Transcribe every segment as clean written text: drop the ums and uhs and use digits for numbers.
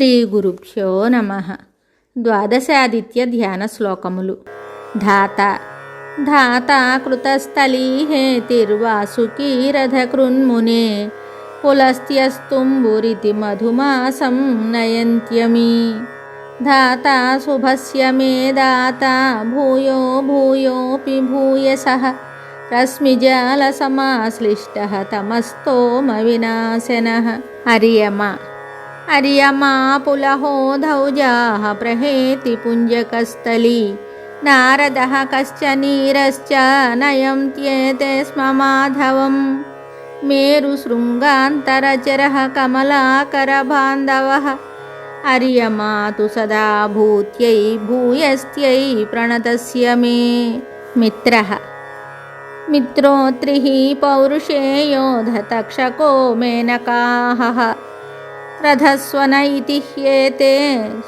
శ్రీ గురుభ్యో నమః. ద్వాదశాదిత్య ధ్యాన శ్లోకములు. ధాత ధాత కృతస్థలీ హేతిర్వాసుకీ రథకృన్మునే పులస్త్యస్తుంబురితి మధుమాసం నయంత్యమి. ధాత శుభస్య మే దాత భూయో భూయోపి భూయసః రశ్మిజాలసమాశ్లిష్టః తమస్తోమ వినాశనః. अर्यमा पुलहो धौजाः प्रहेति पुञ्जकस्थली नारदः कश्चनीरश्च नयन्त्येते स्म माधवम्. मेरुशृङ्गान्तरचरः कमलाकरबान्धवः अर्यमा तु सदा भूत्यै भूयस्त्यै प्रणतस्य मे. मित्रोत्रिः पौरुषेयो धतक्षको मेनकाः रथस्वन इति ह्येते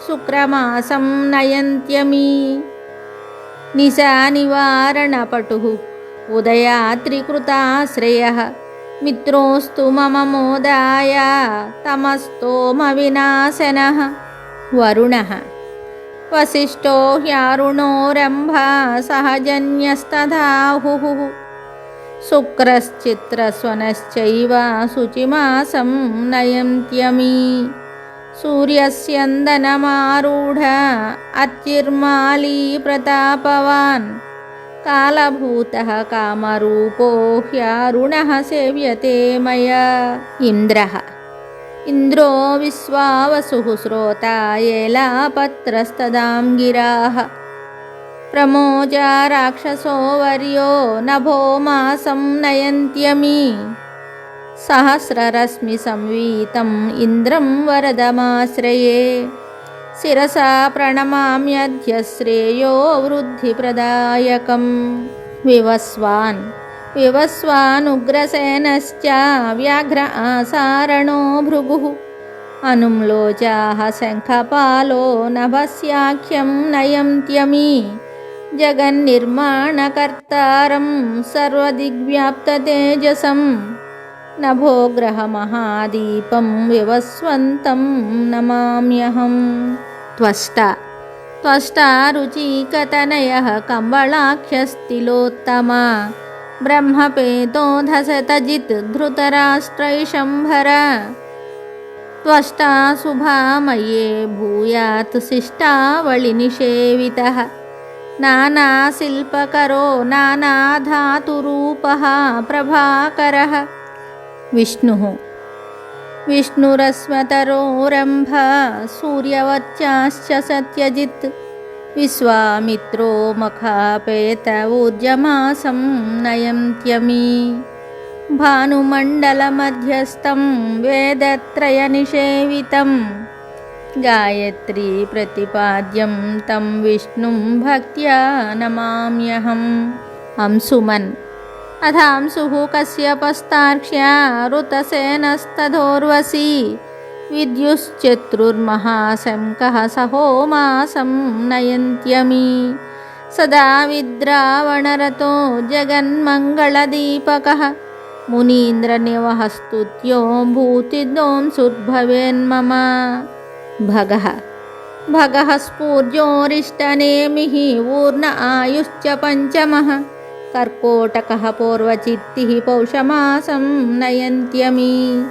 शुक्रमासं नयन्त्यमी. निशानिवारणपटुः उदयात्रिकृताश्रयः मित्रोऽस्तु मम मोदाय तमस्तोम विनाशनः. वरुणः वसिष्ठो ह्यारुणोरम्भा सहजन्यस्तदाहुः शुक्रश्चित्रस्वनश्चैव शुचिमासं नयन्त्यमी. सूर्यस्यन्दनमारूढ अत्युर्माली प्रतापवान् कालभूतः कामरूपो ह्यारुणः सेव्यते मया. इन्द्रो विश्वावसुः श्रोता येलापत्रस्तदां प्रमोजा राक्षसो वर्यो नभो मासं नयन्त्यमी. सहस्ररश्मिसंवीतम् इन्द्रं वरदमाश्रये शिरसा प्रणमाम्यद्य श्रेयो वृद्धिप्रदायकम्. विवस्वानुग्रसेनश्च व्याघ्र आसारणो भृगुः अनुम्लोचाः शङ्खपालो नभस्याख्यं नयन्त्यमी. जगन्निर्माणकर्तारं सर्वदिग्व्याप्ततेजसं नभोग्रहमहादीपं विवस्वन्तं नमाम्यहम्. त्वष्टा रुचिकतनयः कम्बलाख्यस्तिलोत्तमा ब्रह्मपेतो धसतजित् धृतराष्ट्रैशम्भर. त्वष्टा शुभामये भूयात् शिष्टावळिनिषेवितः नानाशिल्पकरो नानाधातुरूपः प्रभाकरः. विष्णुरश्वतरोरम्भ सूर्यवर्चाश्च सत्यजित् विश्वामित्रो मखापेत ऊर्जमासं नयन्त्यमी. भानुमण्डलमध्यस्थं वेदत्रयनिषेवितं गायत्री प्रतिपाद्यं तं विष्णुं भक्त्या नमाम्यहम्. अथांशुः कश्यपस्तार्क्ष्या ऋतसेनस्तथोर्वशी विद्युश्चतुर्महाशङ्कः सहोमासं नयन्त्यमी. सदा विद्रावणरतो जगन्मङ्गलदीपकः मुनीन्द्रनिवहस्तुत्यो भूतिदोंसुर्भवेन्मम. भगः स्फूर्जोरिष्टनेमिः ऊर्ण आयुश्च पञ्चमः कर्कोटकः पूर्वचित्तिः पौषमासं नयन्त्यमी.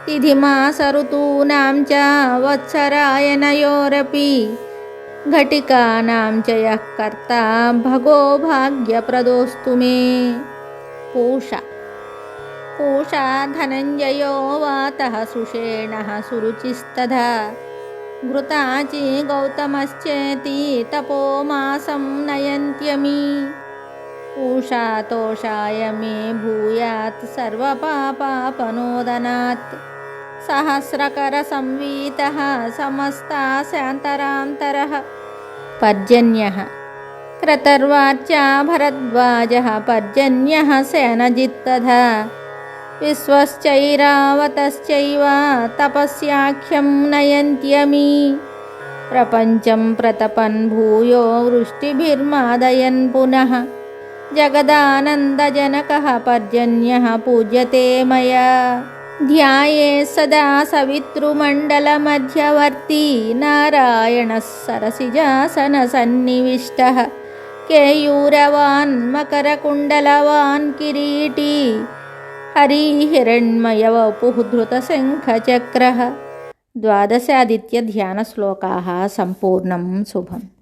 तिथिमासऋतूनां च वत्सरायनयोरपि घटिकानां च यः कर्ता भगो भाग्यप्रदोऽस्तु मे. पूषा धनञ्जयो वातः सुषेणः सुरुचिस्तथा घृताची गौतमश्चेति तपोमासं नयन्त्यमी. पूषातोषाय मे भूयात् सर्वपापापनोदनात् सहस्रकरसंवीतः समस्तास्यान्तरान्तरः. पर्जन्यः क्रतर्वाच्चा भरद्वाजः पर्जन्यः सेनजित्तथा विश्वश्चैरावतश्चैव तपस्याख्यं नयन्त्यमी. प्रपञ्चं प्रतपन् भूयो वृष्टिभिर्मादयन् पुनः जगदानन्दजनकः पर्जन्यः पूज्यते मया. ధ్యాయే సదా సవితృమండలమధ్యవర్తి నారాయణः సరసిజాసనసన్నివిష్టः కేయూరవాన్ మకరకుండలవాన్ కిరీటీ హరిహిరణ్మయవపుః ధృతశంఖచక్రः. ద్వాదశాదిత్యధ్యానశ్లోకాः సంపూర్ణం శుభం.